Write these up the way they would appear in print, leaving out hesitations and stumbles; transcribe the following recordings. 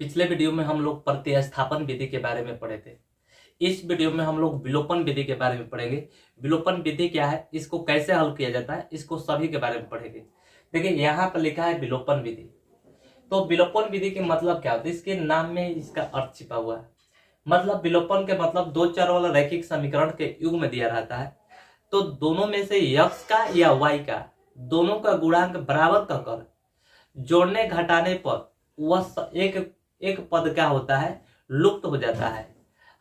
पिछले वीडियो में हम लोग प्रतिस्थापन विधि के बारे में पढ़े थे। इस वीडियो में हम लोग विलोपन विधि के बारे में पढ़ेंगे। विलोपन विधि क्या है, इसको कैसे हल किया जाता है, इसको सभी के बारे में पढ़ेंगे। देखिए यहाँ पर लिखा है विलोपन विधि। तो विलोपन विधि के मतलब क्या होता है, इसके नाम में इसका अर्थ छिपा हुआ है। मतलब विलोपन के मतलब दो चर वाला रैखिक समीकरण के युग में दिया रहता है, तो दोनों में से x का या y का दोनों का गुणांक बराबर कर जोड़ने घटाने पर वह एक पद क्या होता है, लुप्त हो जाता है।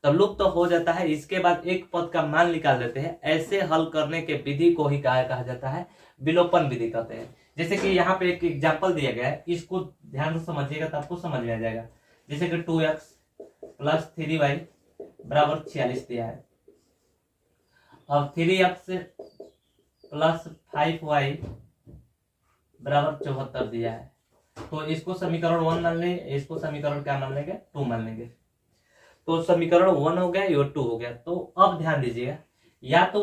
तो लुप्त हो जाता है, इसके बाद एक पद का मान निकाल देते हैं। ऐसे हल करने के विधि को ही कहा जाता है विलोपन विधि कहते हैं। जैसे कि यहाँ पे एक एग्जाम्पल दिया गया है, इसको ध्यान से समझिएगा तो आपको समझ में आ जाएगा। जैसे कि 2x प्लस 3y बराबर 46 दिया है और 3x प्लस 5y बराबर 74 दिया है। तो इसको समीकरण 1 मान लेंगे, इसको समीकरण क्या मान लेंगे, 2 मान लेंगे। तो समीकरण 1 हो गया, ये 2 हो गया। तो अब ध्यान दीजिएगा, या तो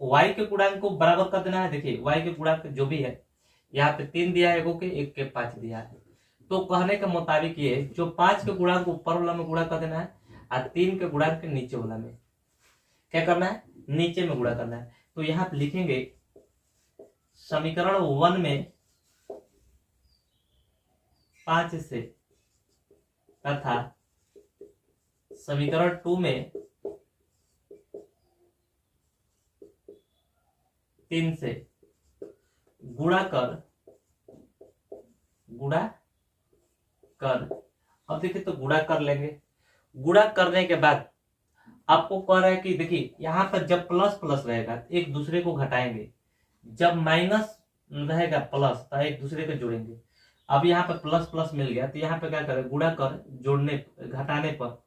y के गुणांक को बराबर कर देना है। देखिए y के गुणांक जो भी है, यहाँ पे 3 दिया है, एगो के 1 के 5 दिया है। तो कहने के मुताबिक ये जो 5 के गुणांक ऊपर वाला में गुणा कर देना है और 3 के गुणांक नीचे वाला में क्या करना है, नीचे में गुणा करना है। तो यहाँ पे लिखेंगे समीकरण 1 में 5 से तथा समीकरण 2 में 3 से गुणा कर अब देखिए, तो गुणा कर लेंगे। गुणा करने के बाद आपको कह रहा है कि देखिए यहाँ पर जब प्लस प्लस रहेगा एक दूसरे को घटाएंगे, जब माइनस रहेगा प्लस तो एक दूसरे को जोड़ेंगे। अब यहाँ पर प्लस प्लस मिल गया तो यहाँ पे क्या करें, गुणा कर जोड़ने घटाने पर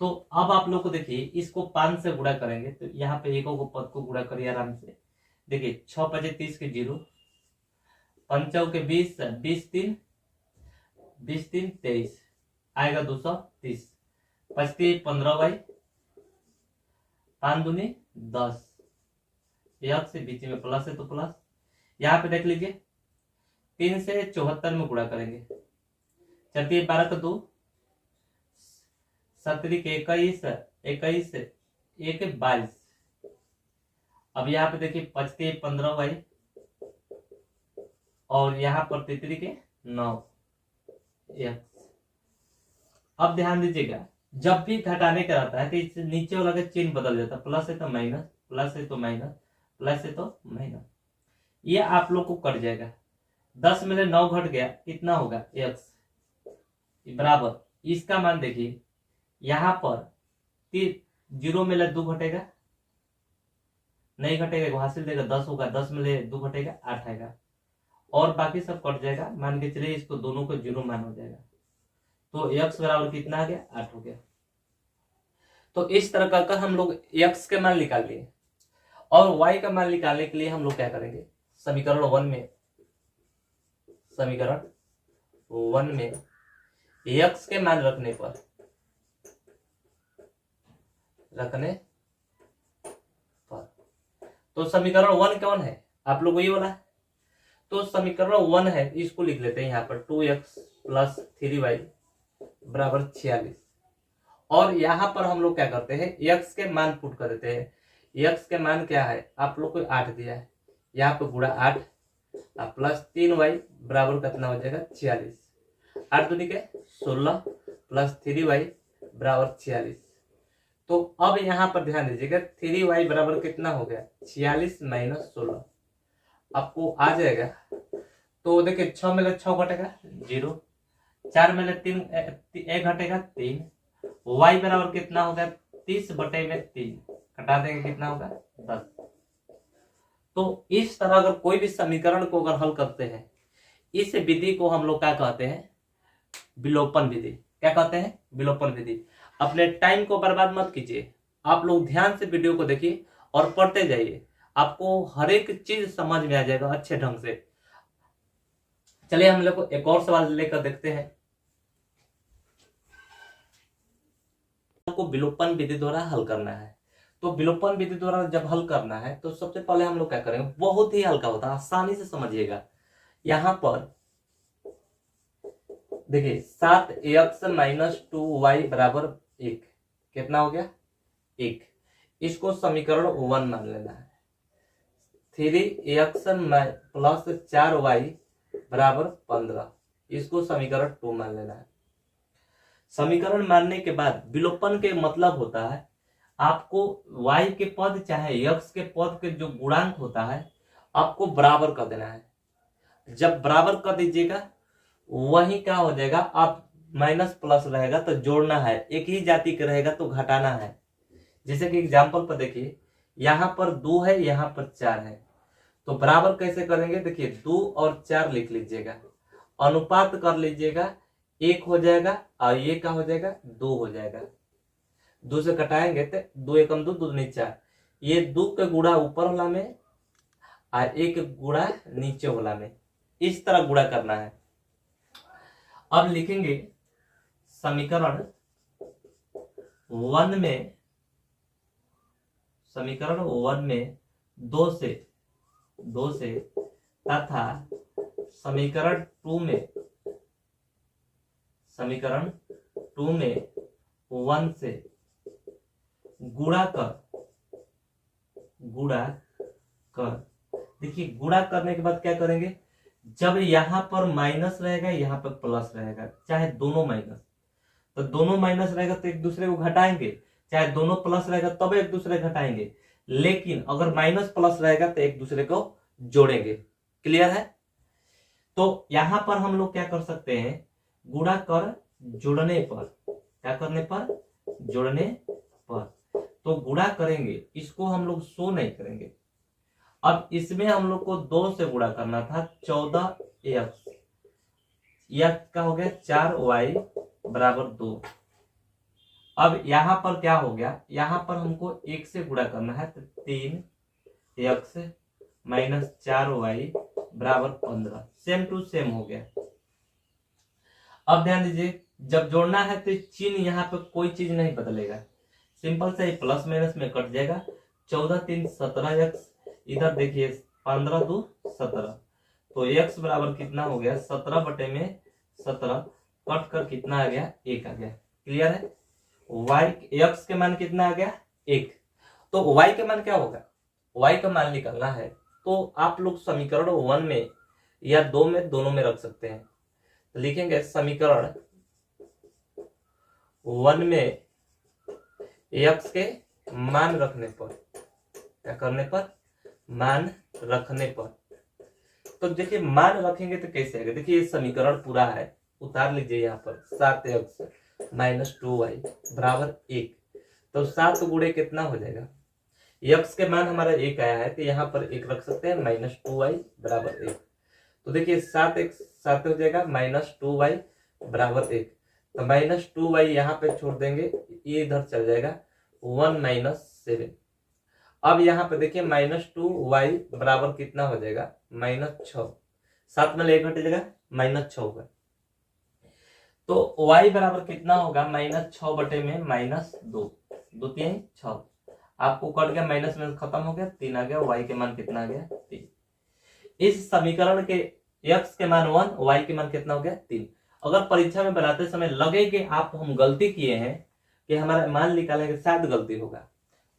तो अब आप लोग को देखिए, इसको 5 से गुणा करेंगे तो यहाँ पे एक पद को गुणा करिए आराम से। देखिए 6 5 30 के 0, 5 के 20, 20 3 23 आएगा 230, 5 15 5 दूनी 10, एक से बीच में प्लस है तो प्लस। यहाँ पे देख लीजिए 3 से 74 में गुणा करेंगे, 4 12 का 2, 7 के 21, 21 1 22। अब यहाँ पे देखिए 5 15 और यहाँ पर 33 के 9 x। अब ध्यान दीजिएगा, जब भी घटाने का रहता है तो इस नीचे वाला का चिन्ह बदल जाता है, प्लस है तो माइनस, प्लस है तो माइनस, प्लस है तो माइनस। ये आप लोग को कट जाएगा। 10 में से 9 घट गया, कितना होगा x बराबर। इसका मान देखिए, यहाँ पर 0 में 2 घटेगा, नहीं घटेगा, हासिल देगा 10 होगा, 10 में 2 घटेगा 8 आएगा और बाकी सब कट जाएगा। मान के चलिए इसको दोनों को 0 मान हो जाएगा। तो x बराबर कितना आ गया, 8 हो गया। तो इस तरह कर हम लोग x के मान निकाल लिए और y का मान निकालने के लिए हम लोग क्या करेंगे, समीकरण 1 में x के मान रखने पर तो समीकरण 1 कौन है, आप लोग ये वाला है। तो समीकरण 1 है, इसको लिख लेते हैं यहाँ पर 2x प्लस 3y बराबर 46। और यहाँ पर हम लोग क्या करते हैं, x के मान पुट कर देते हैं। x के मान क्या है, आप लोग को 8 दिया है, यहाँ पे गुणा 8 प्लस 3y बराबर कितना हो जाएगा 46। 8 दूनी के 16 प्लस 3y बराबर 46। तो अब यहाँ पर ध्यान दीजिएगा, 3y बराबर कितना हो गया 46 माइनस 16 आपको आ जाएगा। तो देखिए 6 में 6 घटेगा 0, 4 में 3 1 घटेगा 3, y बराबर कितना होगा 30 बटे में 3 घटा देंगे कितना होगा 10। तो इस तरह अगर कोई भी समीकरण को अगर हल करते हैं, इस विधि को हम लोग क्या कहते हैं, विलोपन विधि। क्या कहते हैं, विलोपन विधि। अपने टाइम को बर्बाद मत कीजिए, आप लोग ध्यान से वीडियो को देखिए और पढ़ते जाइए, आपको हर एक चीज समझ में आ जाएगा अच्छे ढंग से। चलिए हम लोग को एक और सवाल लेकर देखते हैं। आपको विलोपन विधि द्वारा हल करना है। तो विलोपन विधि द्वारा जब हल करना है तो सबसे पहले हम लोग क्या करेंगे, बहुत ही हल्का होता है, आसानी से समझिएगा। यहाँ पर देखिए 7x माइनस 2y बराबर 1, कितना हो गया 1। इसको समीकरण 1 मान लेना है। 3x प्लस 4y बराबर 15, इसको समीकरण 2 मान लेना है। समीकरण मानने के बाद विलोपन के मतलब होता है आपको y के पद चाहे x के पद के जो गुणांक होता है आपको बराबर कर देना है। जब बराबर कर दीजिएगा वही क्या हो जाएगा, आप माइनस प्लस रहेगा तो जोड़ना है, एक ही जाति का रहेगा तो घटाना है। जैसे कि एग्जांपल पर देखिए, यहाँ पर 2 है, यहाँ पर 4 है, तो बराबर कैसे करेंगे, देखिए 2 और 4 लिख लीजिएगा, अनुपात कर लीजिएगा, 1 हो जाएगा और ये क्या हो जाएगा 2 हो जाएगा। 2 से घटाएंगे तो 2 एकम 2, 2 दूनी 4, ये 2 का गुणा ऊपर वाला में और 1 गुणा नीचे वाला में, इस तरह गुणा करना है। अब लिखेंगे समीकरण 1 में, समीकरण 1 में 2 से तथा समीकरण 2 में 1 से गुणा कर। देखिए गुणा करने के बाद क्या करेंगे, जब यहां पर माइनस रहेगा यहाँ पर प्लस रहेगा, चाहे दोनों माइनस, तो दोनों माइनस रहेगा तो एक दूसरे को घटाएंगे, चाहे दोनों प्लस रहेगा तब एक दूसरे घटाएंगे, लेकिन अगर माइनस प्लस रहेगा तो एक दूसरे को जोड़ेंगे। क्लियर है? तो यहां पर हम लोग क्या कर सकते हैं, गुणा कर जोड़ने पर, क्या करने पर, जोड़ने पर, तो गुणा करेंगे, इसको हम लोग 100 नहीं करेंगे। अब इसमें हम लोग को 2 से गुणा करना था, 14x, यह क्या हो गया 4y बराबर 2। अब यहां पर क्या हो गया, यहां पर हमको 1 से गुणा करना है, तो 3x माइनस 4y बराबर 15, सेम टू सेम हो गया। अब ध्यान दीजिए, जब जोड़ना है तो चिन्ह यहाँ पे कोई चीज नहीं बदलेगा, सिंपल से ही प्लस माइनस में कट जाएगा। 14 3 17x, इधर देखिए 15 2 17, तो x बराबर कितना हो गया 17 बटे में 17, कट कर कितना आ गया 1 आ गया। क्लियर है? x के मान कितना आ गया 1। तो y के मान क्या होगा, y का मान निकालना है तो आप लोग समीकरण 1 में या 2 में, दोनों में रख सकते हैं। तो लिखेंगे समीकरण 1 में x के मान रखने पर, क्या करने पर, मान रखने पर, तो देखिए मान रखेंगे तो कैसे आएगा, देखिए ये समीकरण पूरा है, उतार लीजिए यहाँ पर 7x माइनस 2y बराबर 1, तो 7 गुणे कितना हो जाएगा, x के मान हमारा 1 आया है तो यहाँ पर 1 रख सकते हैं, माइनस 2y बराबर 1। तो देखिए 7x 7 हो जाएगा, माइनस 2y बराबर 1, तो माइनस 2y यहाँ पे छोड़ देंगे, ये इधर चल जाएगा 1 माइनस 7। अब यहाँ पे देखिए माइनस 2y बराबर कितना हो जाएगा, माइनस 6, 7 में 1 घट जाएगा, माइनस 6 होगा। तो y बराबर कितना होगा, माइनस 6 बटे में माइनस 2, 2 3 6, आपको कट गया, माइनस में खत्म हो गया, 3 आ गया, y के मान कितना आ गया 3। इस समीकरण के x के मान 1, y के मान कितना हो गया 3। अगर परीक्षा में बनाते समय लगे कि आप हम गलती किए हैं कि हमारा मान निकालेंगे, शायद गलती होगा,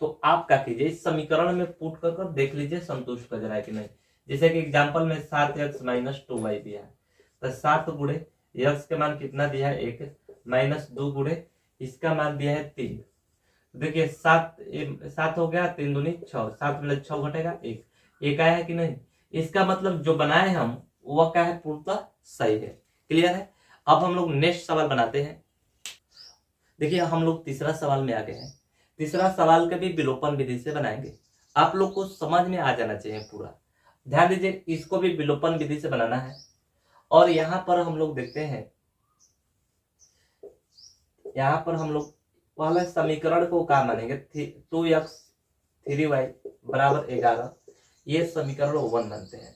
तो आप क्या कीजिए, इस समीकरण में पुट कर देख लीजिए संतुष्ट कर रहा है कि नहीं। जैसे कि एग्जांपल में 7x माइनस 2y दिया है, तो 7 गुणे x के मान कितना दिया है 1, माइनस 2 गुणे इसका मान दिया है 3, देखिए 7 हो गया, 3 दूनी 6, 7 में 6 घटेगा 1 आया है कि नहीं। इसका मतलब जो बनाए हम वह क्या है, पूर्णतः सही है। क्लियर है? अब हम लोग नेक्स्ट सवाल बनाते हैं। देखिए हम लोग तीसरा सवाल में आ गए हैं। तीसरा सवाल का भी विलोपन विधि से बनाएंगे, आप लोग को समझ में आ जाना चाहिए पूरा। ध्यान दीजिए, इसको भी विलोपन विधि से बनाना है। और यहाँ पर हम लोग देखते हैं, यहाँ पर हम लोग पहले समीकरण को क्या मानेंगे, 2x 3y बराबर 11, ये समीकरण 1 मानते हैं।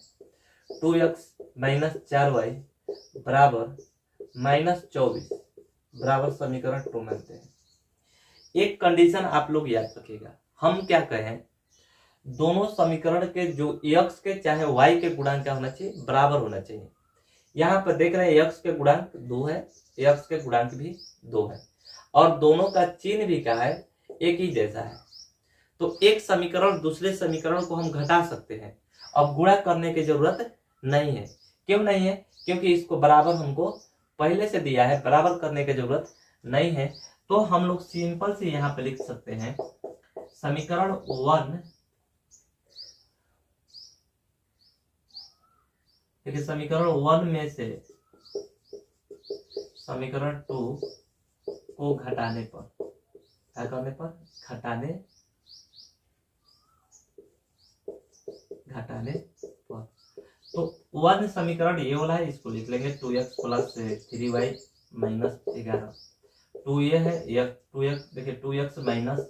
2x माइनस 4y बराबर माइनस 24 बराबर समीकरण 2 मानते हैं। एक कंडीशन आप लोग याद रखिएगा, हम क्या कहें, दोनों समीकरण के जो x के चाहे y के गुणांक क्या होना चाहिए, बराबर होना चाहिए। यहाँ पर देख रहे हैं x के गुणांक 2 है, x के गुणांक भी 2 है और दोनों का चिन्ह भी क्या है, एक ही जैसा है। तो एक समीकरण दूसरे समीकरण को हम घटा सकते हैं, अब गुणा करने की जरूरत नहीं है। क्यों नहीं है? क्योंकि इसको बराबर हमको पहले से दिया है, बराबर करने की जरूरत नहीं है। तो हम लोग सिंपल से यहाँ पे लिख सकते हैं समीकरण 1, देखिए समीकरण 1 में से समीकरण 2 को घटाने पर, क्या करने पर, घटाने पर, तो 1 समीकरण ये वाला है, इसको लिख लेंगे 2x प्लस 3y माइनस 11। 2 ये है, 2x देखिए 2x माइनस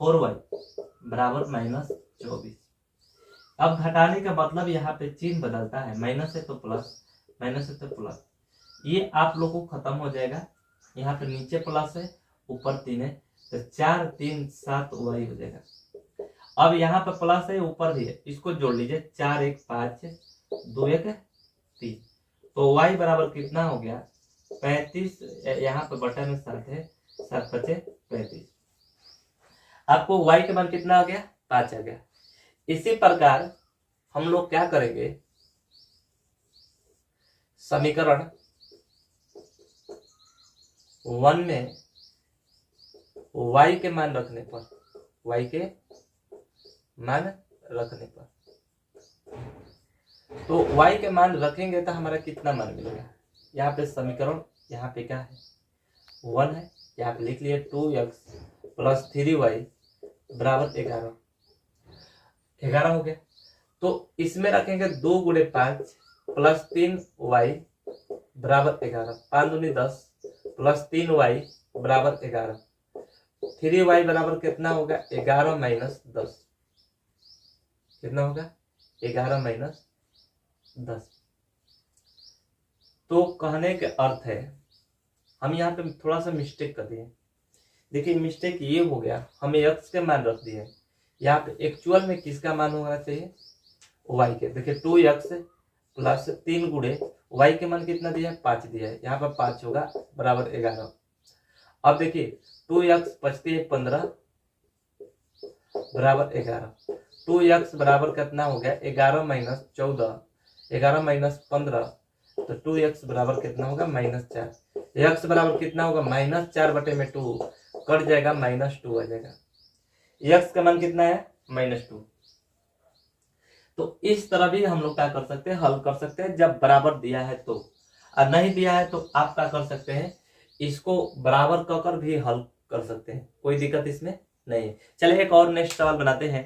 4y बराबर माइनस 24। अब घटाने का मतलब यहाँ पे चिन्ह बदलता है, माइनस है तो प्लस, माइनस है तो प्लस, ये आप लोग को खत्म हो जाएगा। यहाँ पे नीचे प्लस है, ऊपर 3 है, तो 4 3 7 y हो जाएगा। अब यहाँ पे प्लस है, ऊपर भी है, इसको जोड़ लीजिए, 4 1 5 2 1 3, तो y बराबर कितना हो गया, 35। यहाँ पे बटन में 7 है, 7 5 35। आपको y के मान कितना आ गया, 5 आ गया। इसी प्रकार हम लोग क्या करेंगे, समीकरण 1 में y के मान रखने पर, y के मान रखने पर, तो y के मान रखेंगे तो हमारा कितना मान मिलेगा, यहाँ पे समीकरण, यहाँ पे क्या है 1 है, यहाँ पे लिख लिए 2x प्लस 3y बराबर 11 हो गया। तो इसमें रखेंगे 2 गुणे 5 प्लस 3y बराबर 11, 5 दूनी 10 प्लस 3y बराबर 11, 3y बराबर कितना होगा, 11 माइनस 10, कितना होगा 11 माइनस 10। तो कहने के अर्थ है, हम यहाँ पे थोड़ा सा मिस्टेक कर दिए। देखिए मिस्टेक ये हो गया, हमें x के मान रख दिए, यहाँ पे एक्चुअल में किसका मान होना चाहिए, y के। देखिए 2x प्लस 3 गुणे y के मान कितना दिया है, 5 दिया है, यहाँ पर 5 होगा बराबर 11। अब देखिए 2x बचती है 15 बराबर 11, 2x बराबर कितना हो गया, 11 माइनस 14, 11 माइनस 15, तो 2x बराबर कितना होगा, माइनस 4। x बराबर कितना होगा, माइनस 4 बटे में 2 कट जाएगा, माइनस 2 आ जाएगा। x का मान कितना है, माइनस 2। तो इस तरह भी हम लोग क्या कर सकते हैं, हल कर सकते हैं, जब बराबर दिया है तो। और नहीं दिया है तो आप क्या कर सकते हैं, इसको बराबर कर भी हल कर सकते हैं, कोई दिक्कत इसमें नहीं है। चलिए एक और नेक्स्ट सवाल बनाते हैं।